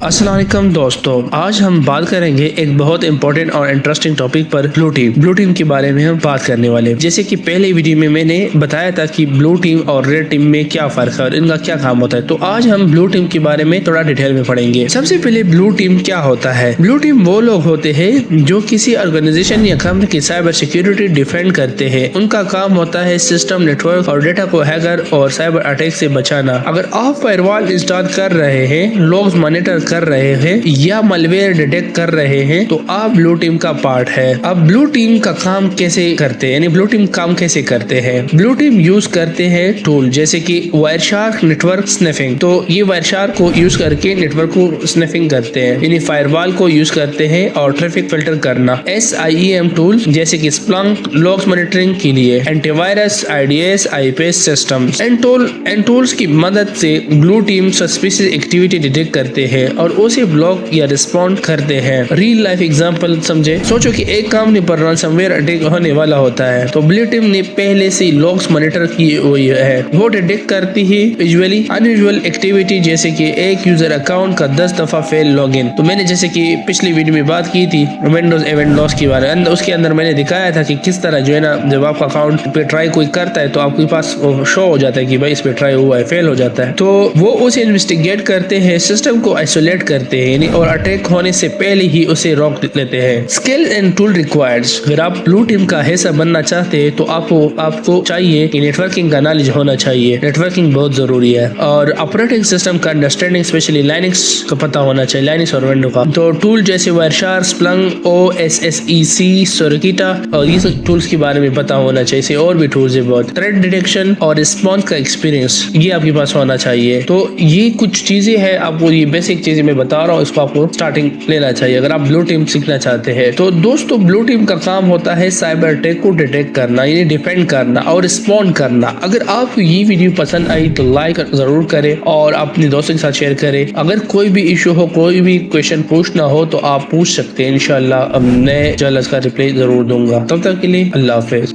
अस्सलाम वालेकुम दोस्तों, आज हम बात करेंगे एक बहुत इंपॉर्टेंट और इंटरेस्टिंग टॉपिक पर ब्लू टीम के बारे में हम बात करने वाले। जैसे कि पहले वीडियो में मैंने बताया था कि ब्लू टीम और रेड टीम में क्या फर्क है और इनका क्या काम होता है, तो आज हम ब्लू टीम के बारे में थोड़ा डिटेल में पढ़ेंगे। सबसे पहले ब्लू टीम क्या होता है। ब्लू टीम वो लोग होते हैं जो किसी ऑर्गेनाइजेशन या कंपनी की साइबर सिक्योरिटी डिफेंड करते हैं। उनका काम होता है सिस्टम, नेटवर्क और डेटा को हैकर और साइबर अटैक से बचाना। अगर आप फायरवॉल इंस्टॉल कर रहे हैं, लॉग्स मॉनिटर कर रहे हैं या मलवेयर डिटेक्ट कर रहे हैं, तो आप ब्लू टीम का पार्ट है। अब ब्लू टीम का काम कैसे करते हैं, यानी ब्लू टीम काम कैसे करते हैं। ब्लू टीम यूज करते हैं टूल जैसे कि वायरशार्क नेटवर्क स्निफिंग। तो ये वायरशार्क को यूज करके नेटवर्क को स्निफिंग करते हैं, यानी फायरवॉल को यूज करते हैं और ट्रैफिक फिल्टर करना। SIEM टूल जैसे कि स्प्लंक लॉग्स मॉनिटरिंग के लिए, antivirus, IDS, IPS systems and tools की मदद से blue team suspicious activity detect करते हैं और उसे ब्लॉक या रिस्पॉन्ड करते हैं। रियल लाइफ एग्जांपल समझे। सोचो कि एक कंपनी पर रैनसमवेयर अटैक होने वाला होता है, तो ब्लू टीम ने पहले से लॉग्स मॉनिटर की हुई है। वो डिटेक्ट करती है यूजुअली अनयूजुअल एक्टिविटी, जैसे कि एक यूजर अकाउंट का 10 दफा फेल लॉगिन। तो मैंने जैसे कि पिछली वीडियो में बात की थी विंडोज इवेंट लॉस के बारे में, उसके अंदर मैंने दिखाया था कि किस तरह जो है ना, जब आपका अकाउंट पे ट्राई कोई करता है तो आपके पास शो हो जाता है कि भाई इस पे ट्राई हुआ है, फेल हो जाता है। तो वो उसे इन्वेस्टिगेट करते हैं, सिस्टम को आइसोलेट करते हैं, यानी और अटैक होने से पहले ही उसे रोक लेते हैं। Skill and tool requireds. अगर आप ब्लू टीम का हिस्सा बनना चाहते हैं तो आपको चाहिए कि नेटवर्किंग का नॉलेज होना चाहिए। नेटवर्किंग बहुत जरूरी है और ऑपरेटिंग सिस्टम का अंडरस्टैंडिंग, स्पेशली लाइनक्स का पता होना चाहिए, लाइनक्स और विंडो का। तो टूल जैसे वायरशार्क, स्प्लंक, OSSEC, सोरकिटा और ये सब टूल्स के बारे में पता होना चाहिए। इसे और भी टूल्स है बहुत। थ्रेट डिटेक्शन और रिस्पॉन्स का एक्सपीरियंस ये आपके पास होना चाहिए। तो ये कुछ चीजें हैं, आपको ये बेसिक चीजें मैं बता रहा हूँ, इसको आपको स्टार्टिंग लेना चाहिए अगर आप ब्लू टीम सीखना चाहते हैं। तो दोस्तों, ब्लू टीम का काम होता है साइबर अटैक को डिटेक्ट करना, यानी डिफेंड करना और रिस्पॉन्ड करना। अगर आपको ये वीडियो पसंद आई तो लाइक जरूर करें और अपने दोस्तों के साथ शेयर करें। अगर कोई भी इशू हो, कोई भी क्वेश्चन पूछना हो तो आप पूछ सकते हैं। इंशाल्लाह अब नए जल्द इसका रिप्लाई जरूर दूंगा। तब तक के लिए अल्लाह हाफिज।